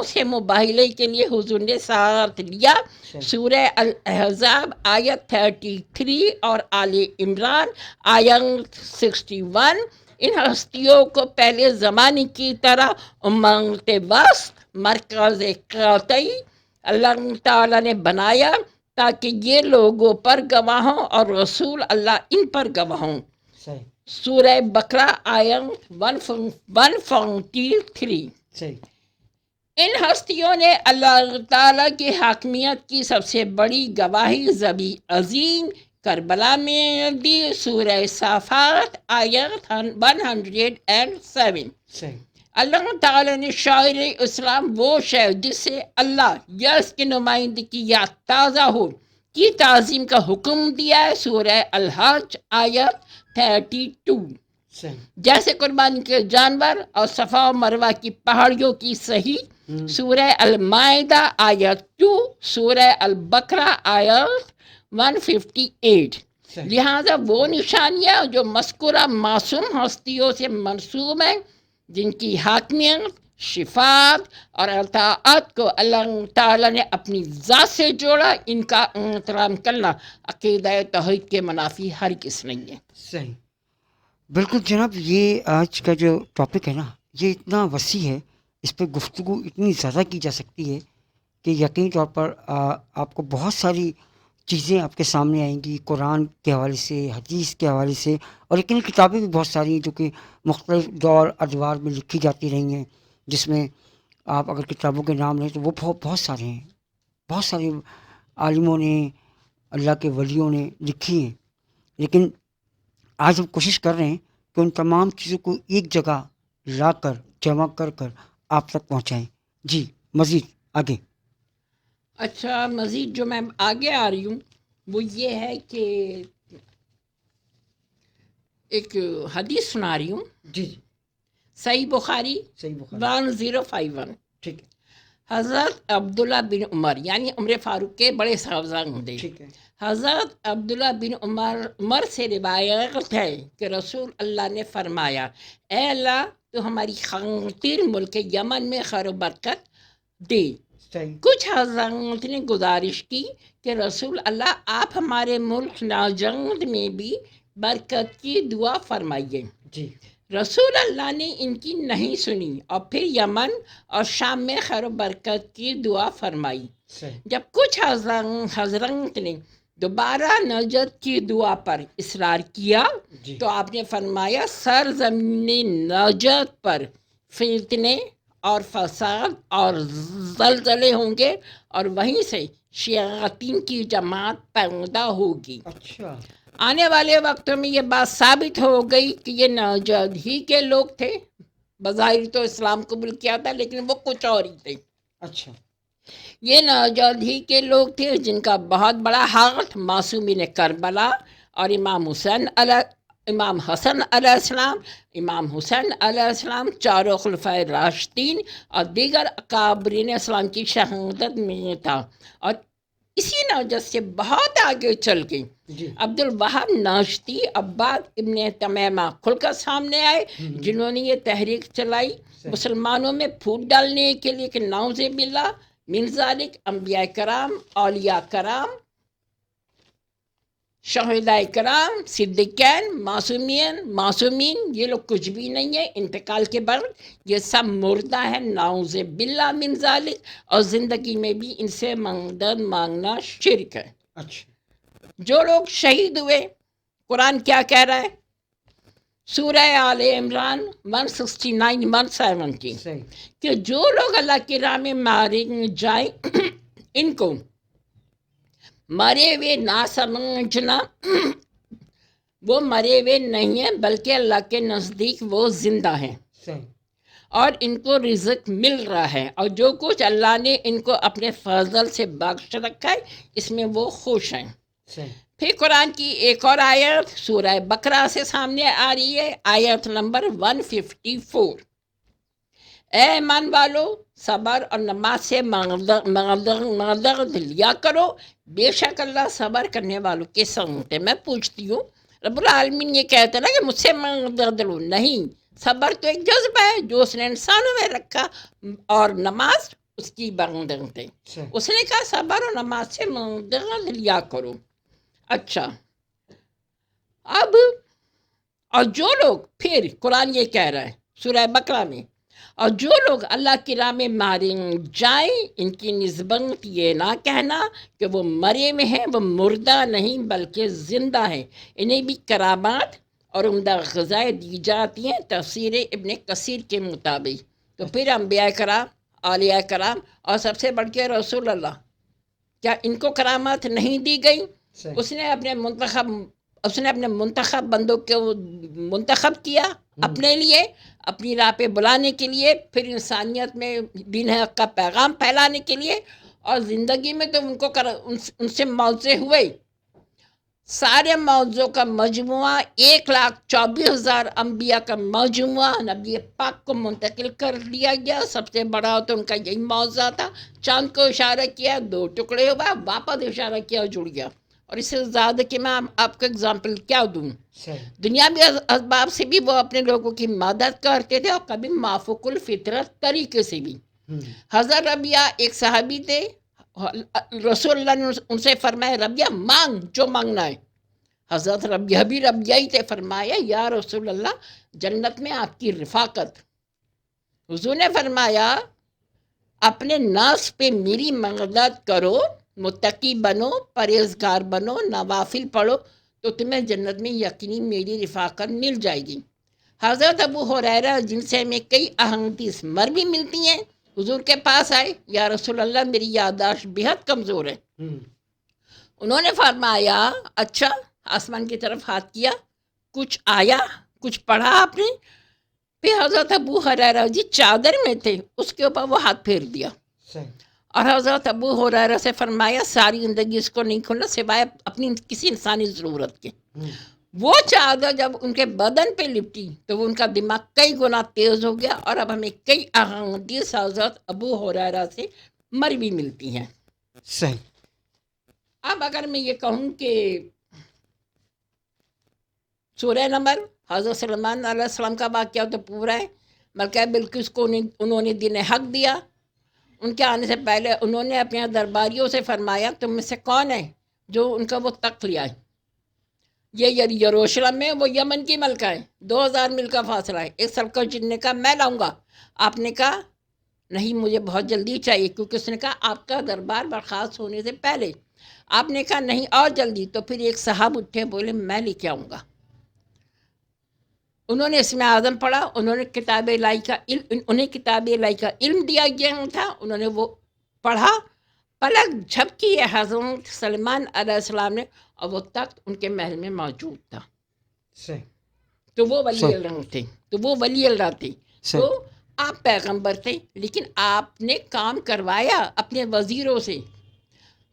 سے مباہلے کے لیے حضور نے ساتھ لیا. سورہ الاحزاب آیت 33 اور آل عمران آیت 61. ان ہستیوں کو پہلے زمانے کی طرح امت وسط مرکز قاطعی اللہ تعالیٰ نے بنایا تاکہ یہ لوگوں پر گواہ ہوں اور رسول اللہ ان پر گواہ ہوں. سورہ بقرہ آیت 143. ان ہستیوں نے اللہ تعالیٰ کی حاکمیت کی سب سے بڑی گواہی ذبح عظیم کربلا میں دی. سورہ صافات آیت 107. اللہ تعالیٰ نے شاعر اسلام وہ شے جسے اللہ یا اس کی نمائندگی یا تازہ ہو کی تعظیم کا حکم دیا ہے. سورہ الحج آیت 32. جیسے قربانی کے جانور اور صفا و مروہ کی پہاڑیوں کی صحیح. سورہ المائدہ آیت 2. سورہ البقرہ آیت 158. لہذا وہ نشانیاں جو مذکورہ معصوم ہستیوں سے منسوب ہیں جن کی حاکمیت شفاعت اور اطاعت کو اللہ تعالیٰ نے اپنی ذات سے جوڑا، ان کا احترام کرنا عقیدہ توحید کے منافی ہرگز نہیں ہے. صحیح، بالکل جناب. یہ آج کا جو ٹاپک ہے نا یہ اتنا وسیع ہے، اس پہ گفتگو اتنی زیادہ کی جا سکتی ہے کہ یقینی طور پر آپ کو بہت ساری چیزیں آپ کے سامنے آئیں گی، قرآن کے حوالے سے، حدیث کے حوالے سے، اور لیکن کتابیں بھی بہت ساری ہیں جو کہ مختلف دور ادوار میں لکھی جاتی رہی ہیں، جس میں آپ اگر کتابوں کے نام لیں تو وہ بہت سارے ہیں. بہت سارے عالموں نے، اللہ کے ولیوں نے لکھی ہیں. لیکن آج ہم کوشش کر رہے ہیں کہ ان تمام چیزوں کو ایک جگہ لا کر جمع کر آپ تک پہنچائیں. جی مزید آگے. اچھا، مزید جو میں آگے آ رہی ہوں وہ یہ ہے کہ ایک حدیث سنا رہی ہوں. جی صحیح بخاری 1051. ٹھیک ہے. حضرت عبداللہ بن عمر یعنی عمر فاروق کے بڑے صاحبزادے، ٹھیک ہے. حضرت عبداللہ بن عمر سے روایت ہے کہ رسول اللہ نے فرمایا، اے اللہ تو ہماری خاطر ملک یمن میں خیر و برکت دے. کچھ حضرات نے گزارش کی کہ رسول اللہ آپ ہمارے ملک ناجند میں بھی برکت کی دعا فرمائیے. جی. رسول اللہ نے ان کی نہیں سنی اور پھر یمن اور شام میں خیر و برکت کی دعا فرمائی. جب کچھ حضرات نے دوبارہ نجات کی دعا پر اصرار کیا تو آپ نے فرمایا سرزمین نجات پر فتنے اور فساد اور زلزلے ہوں گے اور وہیں سے شیاطین کی جماعت پیدا ہوگی. اچھا. آنے والے وقتوں میں یہ بات ثابت ہو گئی کہ یہ نوجوان ہی کے لوگ تھے. بظاہر تو اسلام قبول کیا تھا لیکن وہ کچھ اور ہی تھے. اچھا. یہ نوجوان ہی کے لوگ تھے جن کا بہت بڑا ہاتھ معصومین کربلا اور امام حسن علیہ السلام، امام حسین علیہ السلام، چاروں خلفائے راشدین اور دیگر اکابرین اسلام کی شہادت میں تھا. اور اسی نوجہ سے بہت آگے چل کے عبد الوہاب ناشتی عباد ابن تمیمہ کھل کر سامنے آئے جنہوں نے یہ تحریک چلائی مسلمانوں میں پھوٹ ڈالنے کے لیے کہ نعوذ باللہ من ذالک انبیاء کرام، اولیاء کرام، شہداء کرام، صدیقین، معصومین یہ لوگ کچھ بھی نہیں ہے انتقال کے بعد، یہ سب مردہ ہے، نعوذ باللہ من ذالک، اور زندگی میں بھی ان سے مدد مانگنا شرک ہے. اچھا. جو لوگ شہید ہوئے، قرآن کیا کہہ رہا ہے؟ سورہ آل عمران 169 170 کہ جو لوگ اللہ کی راہ میں مارے جائیں ان کو مرے ہوئے نہ سمجھنا، وہ مرے ہوئے نہیں ہیں بلکہ اللہ کے نزدیک وہ زندہ ہیں اور ان کو رزق مل رہا ہے، اور جو کچھ اللہ نے ان کو اپنے فضل سے بخش رکھا ہے اس میں وہ خوش ہیں. پھر قرآن کی ایک اور آیت سورہ بقرہ سے سامنے آ رہی ہے، آیت نمبر 154. اے ایمان والو صبر اور نماز سے مدد لیا کرو، بے شک اللہ صبر کرنے والوں کے ساتھ ہے. میں پوچھتی ہوں رب العالمین یہ کہتے ہیں نا کہ مجھ سے مدد لو، نہیں، صبر تو ایک جذبہ ہے جو اس نے انسانوں میں رکھا، اور نماز اس کی بندگی تھے. صحیح. اس نے کہا صبر و نماز سے منتقل لیا کرو. اچھا اب اور جو لوگ پھر قرآن یہ کہہ رہا ہے سورہ بقرہ میں، اور جو لوگ اللہ کی راہ میں مارے جائیں ان کی نسبت یہ نہ کہنا کہ وہ مرے ہوئے ہیں، وہ مردہ نہیں بلکہ زندہ ہیں، انہیں بھی کرامات اور عمدہ غذائیں دی جاتی ہیں، تفسیر ابن کثیر کے مطابق. تو پھر انبیاء کرام، اولیاء کرام اور سب سے بڑھ کے رسول اللہ، کیا ان کو کرامات نہیں دی گئی؟ صحیح. اس نے اپنے منتخب بندوں کو منتخب کیا اپنے لیے، اپنی راہ پہ بلانے کے لیے، پھر انسانیت میں دین حق کا پیغام پھیلانے کے لیے. اور زندگی میں تو ان سے معاوضے ہوئے، سارے معاوضوں کا مجموعہ 1,24,000 انبیاء کا مجموعہ نبی پاک کو منتقل کر دیا گیا. سب سے بڑا تو ان کا یہی معاوضہ تھا. چاند کو اشارہ کیا 2 ٹکڑے ہوا، واپس اشارہ کیا جڑ گیا. اور اس سے زیادہ کہ میں آپ کو اگزامپل کیا دوں، دنیاوی اسباب سے بھی وہ اپنے لوگوں کی مدد کرتے تھے، اور کبھی مافوق الفطرت طریقے سے بھی. حضرت ربیہ ایک صحابی تھے، رسول اللہ نے ان سے فرمایا ربیہ مانگ جو مانگنا ہے. حضرت ربیہ بھی ربیہ ہی تھے، فرمایا یا رسول اللہ جنت میں آپ کی رفاقت. حضور نے فرمایا اپنے نفس پہ میری مدد کرو، متقی بنو، پرہیزگار بنو، نوافل پڑھو، تو تمہیں جنت میں یقینی میری رفاقت مل جائے گی. حضرت ابو ہریرہ جن سے ہمیں کئی احادیث مروی ملتی ہیں، حضور کے پاس آئے، یا رسول اللہ میری یادداشت بہت کمزور ہے. انہوں نے فرمایا اچھا، آسمان کی طرف ہاتھ کیا، کچھ آیا، کچھ پڑھا آپ نے؟ پھر حضرت ابو ہریرہ جی چادر میں تھے، اس کے اوپر وہ ہاتھ پھیر دیا. اور حضرت ابو ہریرہ سے فرمایا ساری زندگی اس کو نہیں کھولنا سوائے اپنی کسی انسانی ضرورت کے. وہ چادر جب ان کے بدن پہ لپٹی تو وہ ان کا دماغ کئی گنا تیز ہو گیا، اور اب ہمیں کئی احادیث حضرت ابو ہریرہ سے مروی ملتی ہیں. صحیح. اب اگر میں یہ کہوں کہ سورہ نمبر حضرت سلیمان علیہ السلام کا واقعہ تو پورا ہے. ملکہ بلقیس کو انہوں نے دین حق دیا. ان کے آنے سے پہلے انہوں نے اپنے درباریوں سے فرمایا تم میں سے کون ہے جو ان کا وہ تخت لیا ہے؟ یہ یروشلم میں، وہ یمن کی ملکہ ہے، 2000 میل کا فاصلہ ہے. ایک سڑکوں جننے کا میں لاؤں گا. آپ نے کہا نہیں مجھے بہت جلدی چاہیے، کیونکہ اس نے کہا آپ کا دربار برخاست ہونے سے پہلے. آپ نے کہا نہیں اور جلدی. تو پھر ایک صاحب اٹھے بولے میں لے کے آؤں گا. انہوں نے اسم اعظم پڑھا، انہیں کتاب الہی کا علم دیا گیا تھا، انہوں نے وہ پڑھا. پلک جھپکی ہے حضرت سلیمان علیہ السلام نے، اور وہ تخت ان کے محل میں موجود تھا. تو وہ ولی اللہ تھے. تو آپ پیغمبر تھے، لیکن آپ نے کام کروایا اپنے وزیروں سے.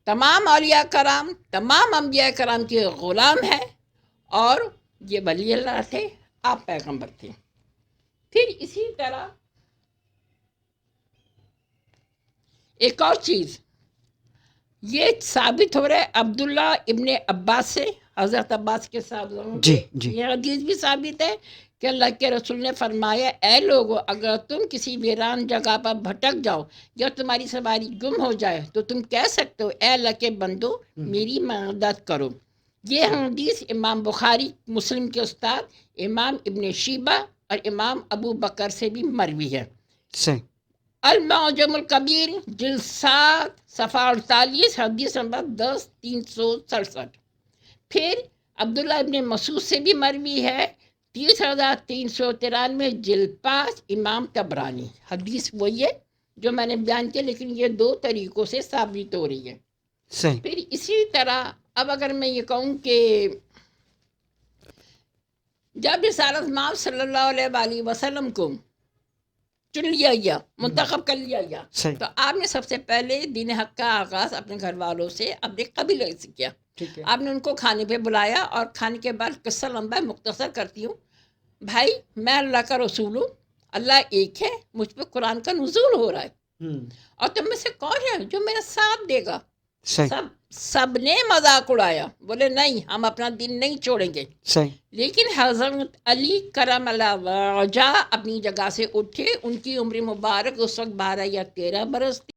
تمام اولیاء کرام، تمام انبیاء کرام کے غلام ہیں، اور یہ ولی اللہ تھے، آپ پیغمبر تھے. پھر اسی طرح ایک اور چیز یہ ثابت ہو رہا ہے عبداللہ ابن عباس سے، حضرت عباس کے صاحب. جی. یہ حدیث بھی ثابت ہے کہ اللہ کے رسول نے فرمایا اے لوگو اگر تم کسی ویران جگہ پر بھٹک جاؤ یا تمہاری سواری گم ہو جائے تو تم کہہ سکتے ہو اے اللہ کے بندو میری مدد کرو. یہ حدیث امام بخاری مسلم کے استاد امام ابن شیبہ اور امام ابو بکر سے بھی مروی ہے. صحیح. المعجم الکبیر جلد 7 صفحہ 48 حدیث نمبر 10,367. پھر عبداللہ ابن مسعود سے بھی مروی ہے 30,393 جلد 5 امام طبرانی. حدیث وہی ہے جو میں نے بیان کیا، لیکن یہ 2 طریقوں سے ثابت ہو رہی ہے. صحیح. پھر اسی طرح اب اگر میں یہ کہوں کہ جب رسالت مآب صلی اللہ علیہ وآلہ وسلم کو چن لیا گیا، منتخب کر لیا گیا، تو آپ نے سب سے پہلے دین حق کا آغاز اپنے گھر والوں سے، اپنے قبیلے سے کیا. آپ نے ان کو کھانے پہ بلایا، اور کھانے کے بعد قصہ لمبا ہے، مختصر کرتی ہوں. بھائی میں اللہ کا رسول ہوں، اللہ ایک ہے، مجھ پہ قرآن کا نزول ہو رہا ہے، اور تم میں سے کون ہے جو میرا ساتھ دے گا؟ صحیح سب نے مذاق اڑایا، بولے نہیں ہم اپنا دین نہیں چھوڑیں گے. صحیح لیکن حضرت علی کرم اللہ وجہ اپنی جگہ سے اٹھے. ان کی عمر مبارک اس وقت 12 یا 13 برس تھی.